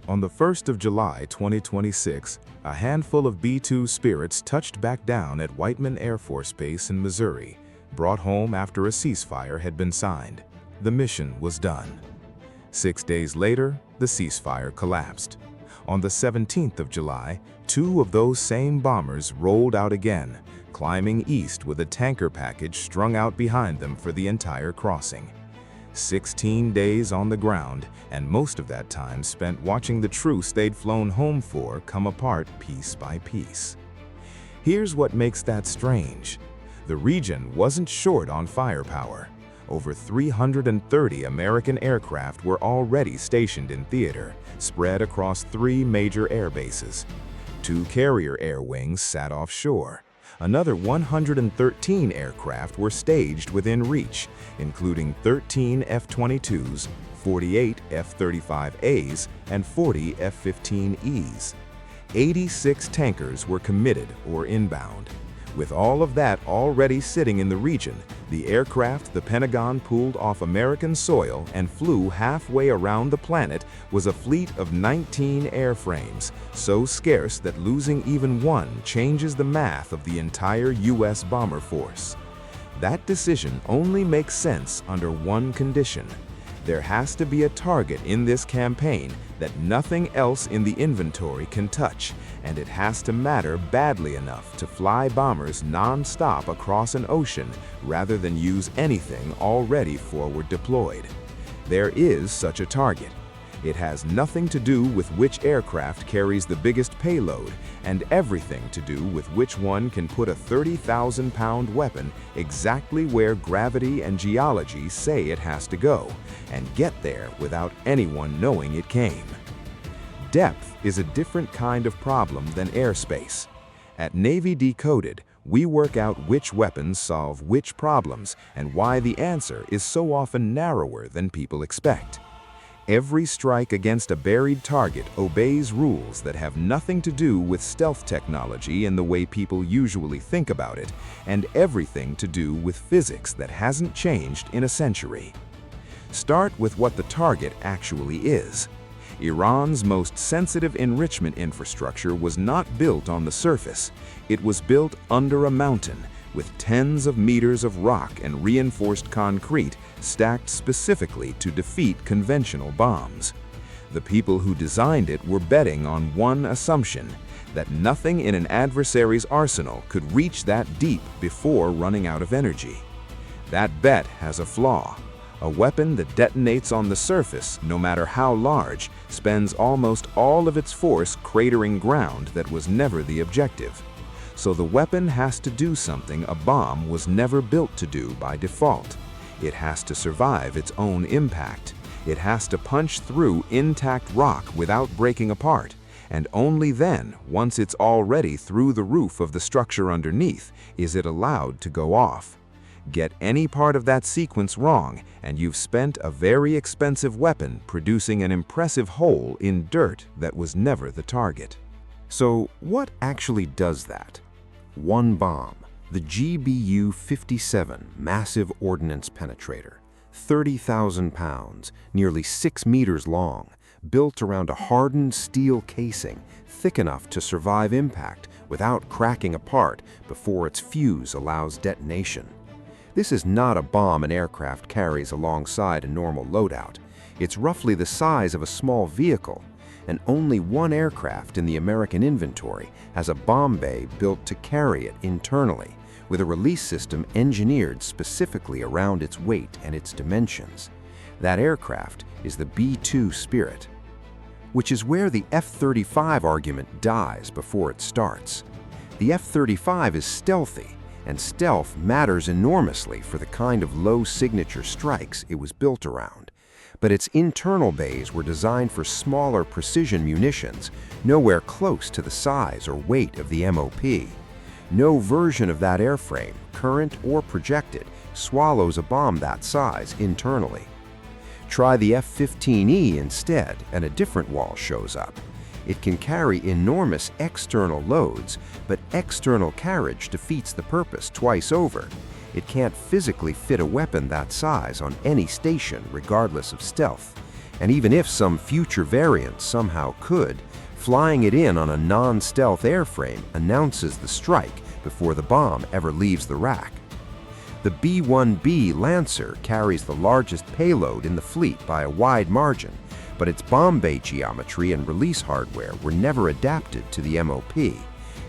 On the 1st of July 2026, a handful of B-2 Spirits touched back down at Whiteman Air Force Base in Missouri, brought home after a ceasefire had been signed. The mission was done. 6 days later, the ceasefire collapsed. On the 17th of July, 2 of those same bombers rolled out again, climbing east with a tanker package strung out behind them for the entire crossing. 16 days on the ground, and most of that time spent watching the truce they'd flown home for come apart piece by piece. Here's what makes that strange. The region wasn't short on firepower. Over 330 American aircraft were already stationed in theater, spread across 3 major air bases. 2 carrier air wings sat offshore. Another 113 aircraft were staged within reach, including 13 F-22s, 48 F-35As, and 40 F-15Es. 86 tankers were committed or inbound. With all of that already sitting in the region, the aircraft the Pentagon pulled off American soil and flew halfway around the planet was a fleet of 19 airframes, so scarce that losing even one changes the math of the entire U.S. bomber force. That decision only makes sense under one condition. There has to be a target in this campaign that nothing else in the inventory can touch, and it has to matter badly enough to fly bombers non-stop across an ocean rather than use anything already forward deployed. There is such a target. It has nothing to do with which aircraft carries the biggest payload, and everything to do with which one can put a 30,000-pound weapon exactly where gravity and geology say it has to go, and get there without anyone knowing it came. Depth is a different kind of problem than airspace. At Navy Decoded, we work out which weapons solve which problems and why the answer is so often narrower than people expect. Every strike against a buried target obeys rules that have nothing to do with stealth technology in the way people usually think about it, and everything to do with physics that hasn't changed in a century. Start with what the target actually is. Iran's most sensitive enrichment infrastructure was not built on the surface. It was built under a mountain, with tens of meters of rock and reinforced concrete stacked specifically to defeat conventional bombs. The people who designed it were betting on one assumption, that nothing in an adversary's arsenal could reach that deep before running out of energy. That bet has a flaw. A weapon that detonates on the surface, no matter how large, spends almost all of its force cratering ground that was never the objective. So the weapon has to do something a bomb was never built to do by default. It has to survive its own impact. It has to punch through intact rock without breaking apart, and only then, once it's already through the roof of the structure underneath, is it allowed to go off. Get any part of that sequence wrong, and you've spent a very expensive weapon producing an impressive hole in dirt that was never the target. So what actually does that? One bomb, the GBU-57 Massive Ordnance Penetrator, 30,000 pounds, nearly 6 meters long, built around a hardened steel casing thick enough to survive impact without cracking apart before its fuse allows detonation. This is not a bomb an aircraft carries alongside a normal loadout. It's roughly the size of a small vehicle, and only one aircraft in the American inventory has a bomb bay built to carry it internally, with a release system engineered specifically around its weight and its dimensions. That aircraft is the B-2 Spirit, which is where the F-35 argument dies before it starts. The F-35 is stealthy, and stealth matters enormously for the kind of low-signature strikes it was built around. But its internal bays were designed for smaller precision munitions, nowhere close to the size or weight of the MOP. No version of that airframe, current or projected, swallows a bomb that size internally. Try the F-15E instead, and a different wall shows up. It can carry enormous external loads, but external carriage defeats the purpose twice over. It can't physically fit a weapon that size on any station regardless of stealth. And even if some future variant somehow could, flying it in on a non-stealth airframe announces the strike before the bomb ever leaves the rack. The B-1B Lancer carries the largest payload in the fleet by a wide margin, but its bomb bay geometry and release hardware were never adapted to the MOP,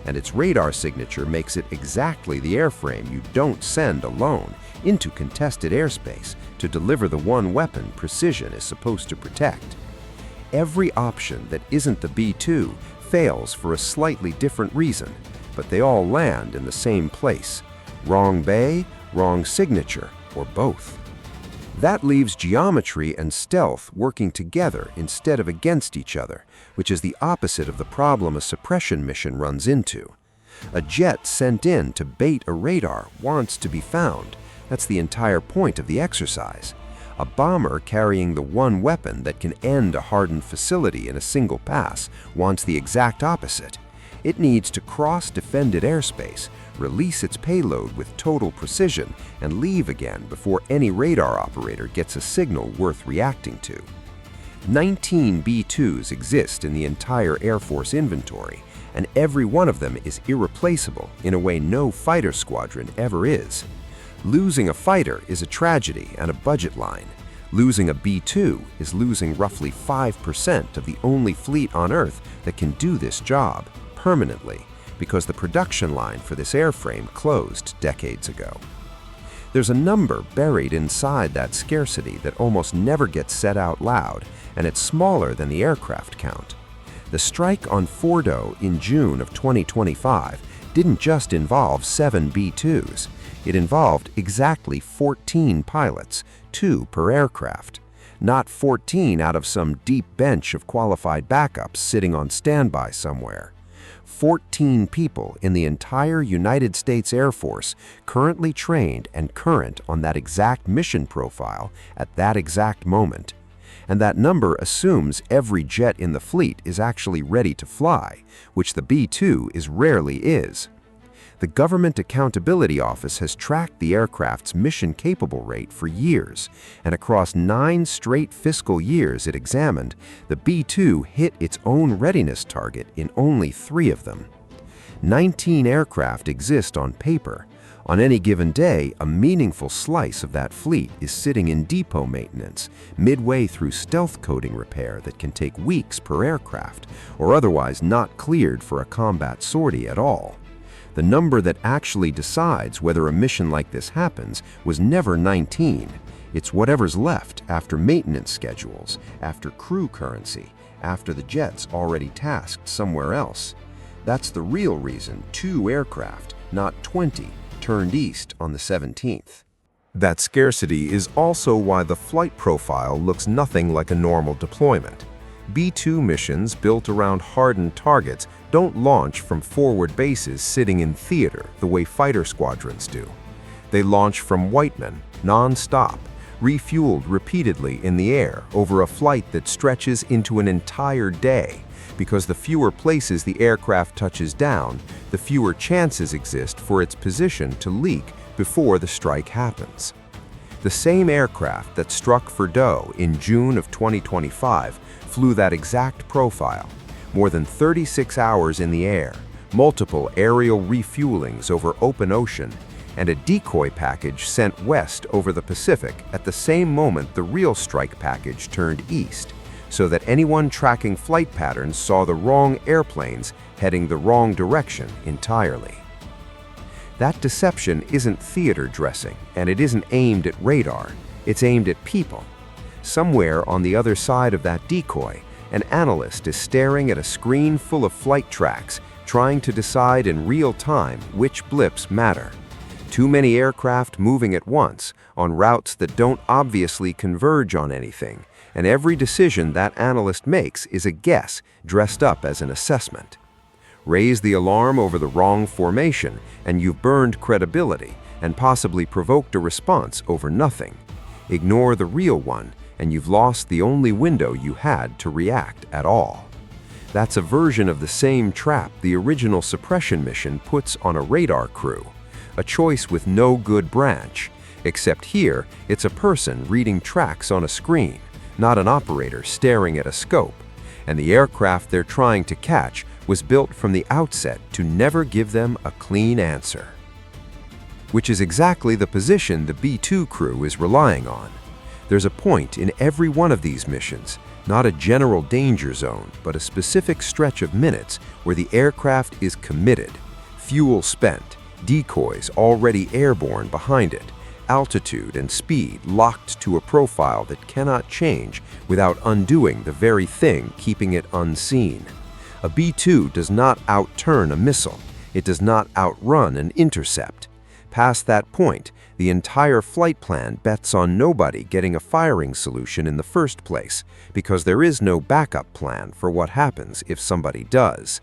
and its radar signature makes it exactly the airframe you don't send alone into contested airspace to deliver the one weapon precision is supposed to protect. Every option that isn't the B-2 fails for a slightly different reason, but they all land in the same place: wrong bay, wrong signature, or both. That leaves geometry and stealth working together instead of against each other, which is the opposite of the problem a suppression mission runs into. A jet sent in to bait a radar wants to be found. That's the entire point of the exercise. A bomber carrying the one weapon that can end a hardened facility in a single pass wants the exact opposite. It needs to cross defended airspace, release its payload with total precision, and leave again before any radar operator gets a signal worth reacting to. 19 B-2s exist in the entire Air Force inventory, and every one of them is irreplaceable in a way no fighter squadron ever is. Losing a fighter is a tragedy and a budget line. Losing a B-2 is losing roughly 5% of the only fleet on Earth that can do this job permanently, because the production line for this airframe closed decades ago. There's a number buried inside that scarcity that almost never gets said out loud, and it's smaller than the aircraft count. The strike on Fordo in June of 2025 didn't just involve 7 B-2s. It involved exactly 14 pilots, 2 per aircraft. Not 14 out of some deep bench of qualified backups sitting on standby somewhere. 14 people in the entire United States Air Force currently trained and current on that exact mission profile at that exact moment. And that number assumes every jet in the fleet is actually ready to fly, which the B-2 is rarely is. The Government Accountability Office has tracked the aircraft's mission-capable rate for years, and across 9 straight fiscal years it examined, the B-2 hit its own readiness target in only 3 of them. 19 aircraft exist on paper. On any given day, a meaningful slice of that fleet is sitting in depot maintenance, midway through stealth coating repair that can take weeks per aircraft, or otherwise not cleared for a combat sortie at all. The number that actually decides whether a mission like this happens was never 19. It's whatever's left after maintenance schedules, after crew currency, after the jet's already tasked somewhere else. That's the real reason 2 aircraft, not 20, turned east on the 17th. That scarcity is also why the flight profile looks nothing like a normal deployment. B-2 missions built around hardened targets don't launch from forward bases sitting in theater the way fighter squadrons do. They launch from Whiteman, non-stop, refueled repeatedly in the air over a flight that stretches into an entire day, because the fewer places the aircraft touches down, the fewer chances exist for its position to leak before the strike happens. The same aircraft that struck Fordo in June of 2025 flew that exact profile, more than 36 hours in the air, multiple aerial refuelings over open ocean, and a decoy package sent west over the Pacific at the same moment the real strike package turned east, so that anyone tracking flight patterns saw the wrong airplanes heading the wrong direction entirely. That deception isn't theater dressing, and it isn't aimed at radar, it's aimed at people. Somewhere on the other side of that decoy, an analyst is staring at a screen full of flight tracks, trying to decide in real time which blips matter. Too many aircraft moving at once, on routes that don't obviously converge on anything, and every decision that analyst makes is a guess dressed up as an assessment. Raise the alarm over the wrong formation, and you've burned credibility and possibly provoked a response over nothing. Ignore the real one, and you've lost the only window you had to react at all. That's a version of the same trap the original suppression mission puts on a radar crew, a choice with no good branch, except here it's a person reading tracks on a screen, not an operator staring at a scope, and the aircraft they're trying to catch was built from the outset to never give them a clean answer. Which is exactly the position the B-2 crew is relying on. There's a point in every one of these missions, not a general danger zone, but a specific stretch of minutes where the aircraft is committed, fuel spent, decoys already airborne behind it, altitude and speed locked to a profile that cannot change without undoing the very thing keeping it unseen. A B-2 does not outturn a missile. It does not outrun an intercept. Past that point, the entire flight plan bets on nobody getting a firing solution in the first place, because there is no backup plan for what happens if somebody does.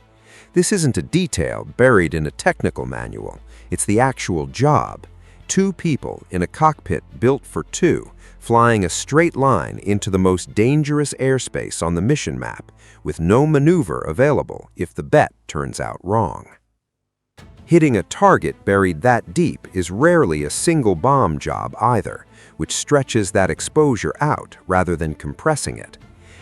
This isn't a detail buried in a technical manual. It's the actual job. 2 people in a cockpit built for 2, flying a straight line into the most dangerous airspace on the mission map, with no maneuver available if the bet turns out wrong. Hitting a target buried that deep is rarely a single bomb job either, which stretches that exposure out rather than compressing it.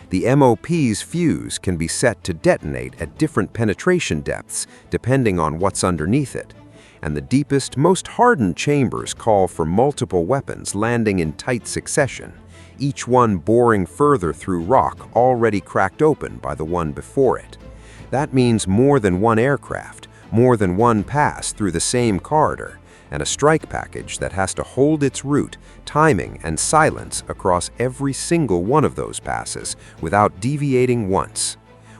The MOP's fuse can be set to detonate at different penetration depths depending on what's underneath it, and the deepest, most hardened chambers call for multiple weapons landing in tight succession, each one boring further through rock already cracked open by the one before it. That means more than one aircraft, more than one pass through the same corridor, and a strike package that has to hold its route, timing, and silence across every single one of those passes without deviating once.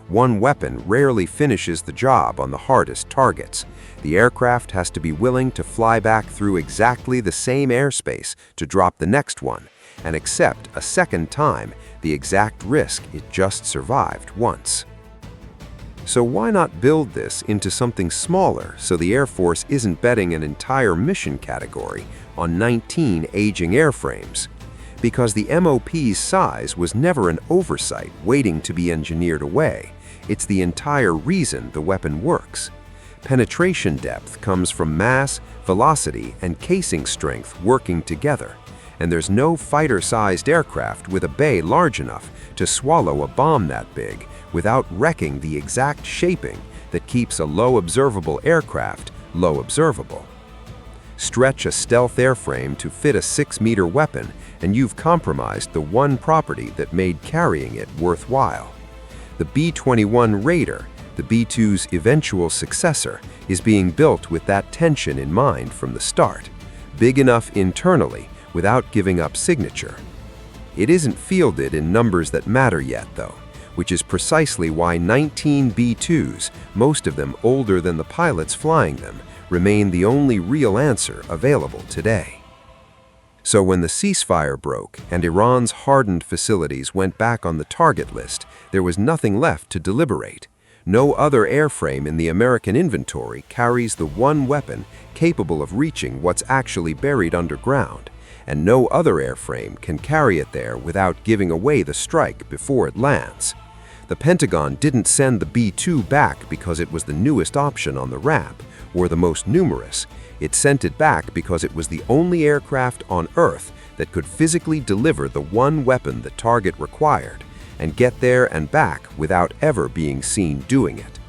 One weapon rarely finishes the job on the hardest targets. The aircraft has to be willing to fly back through exactly the same airspace to drop the next one, and accept a second time the exact risk it just survived once. So why not build this into something smaller so the Air Force isn't betting an entire mission category on 19 aging airframes? Because the MOP's size was never an oversight waiting to be engineered away. It's the entire reason the weapon works. Penetration depth comes from mass, velocity, and casing strength working together, and there's no fighter-sized aircraft with a bay large enough to swallow a bomb that big without wrecking the exact shaping that keeps a low observable aircraft low observable. Stretch a stealth airframe to fit a 6-meter weapon and you've compromised the one property that made carrying it worthwhile. The B-21 Raider, the B-2's eventual successor, is being built with that tension in mind from the start, big enough internally without giving up signature. It isn't fielded in numbers that matter yet, though, which is precisely why 19 B-2s, most of them older than the pilots flying them, remain the only real answer available today. So when the ceasefire broke and Iran's hardened facilities went back on the target list, there was nothing left to deliberate. No other airframe in the American inventory carries the one weapon capable of reaching what's actually buried underground, and no other airframe can carry it there without giving away the strike before it lands. The Pentagon didn't send the B-2 back because it was the newest option on the ramp, or the most numerous. It sent it back because it was the only aircraft on Earth that could physically deliver the one weapon the target required, and get there and back without ever being seen doing it.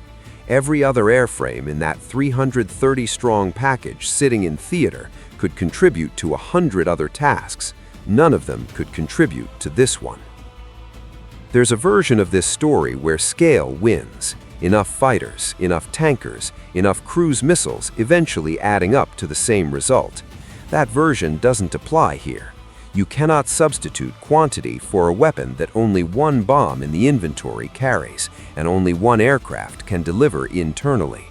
Every other airframe in that 330-strong package sitting in theater could contribute to 100 other tasks. None of them could contribute to this one. There's a version of this story where scale wins. Enough fighters, enough tankers, enough cruise missiles eventually adding up to the same result. That version doesn't apply here. You cannot substitute quantity for a weapon that only one bomb in the inventory carries, and only one aircraft can deliver internally.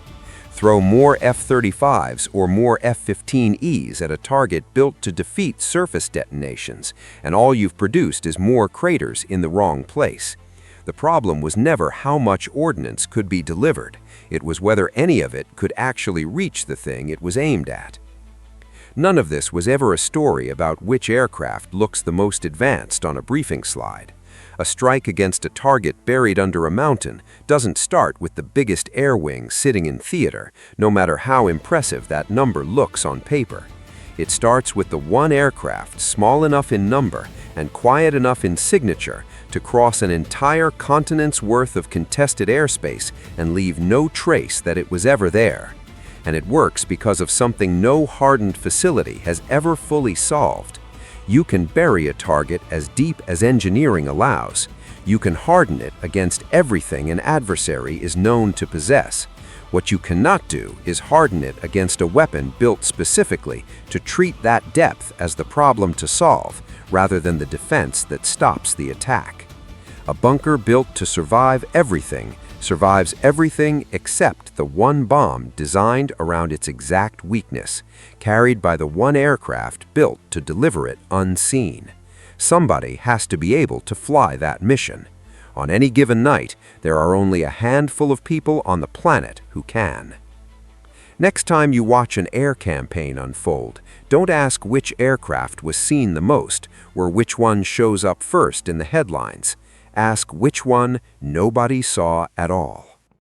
Throw more F-35s or more F-15Es at a target built to defeat surface detonations, and all you've produced is more craters in the wrong place. The problem was never how much ordnance could be delivered. It was whether any of it could actually reach the thing it was aimed at. None of this was ever a story about which aircraft looks the most advanced on a briefing slide. A strike against a target buried under a mountain doesn't start with the biggest air wing sitting in theater, no matter how impressive that number looks on paper. It starts with the one aircraft small enough in number and quiet enough in signature to cross an entire continent's worth of contested airspace and leave no trace that it was ever there. And it works because of something no hardened facility has ever fully solved. You can bury a target as deep as engineering allows. You can harden it against everything an adversary is known to possess. What you cannot do is harden it against a weapon built specifically to treat that depth as the problem to solve, rather than the defense that stops the attack. A bunker built to survive everything survives everything except the one bomb designed around its exact weakness, carried by the one aircraft built to deliver it unseen. Somebody has to be able to fly that mission. On any given night, there are only a handful of people on the planet who can. Next time you watch an air campaign unfold, don't ask which aircraft was seen the most, or which one shows up first in the headlines. Ask which one nobody saw at all.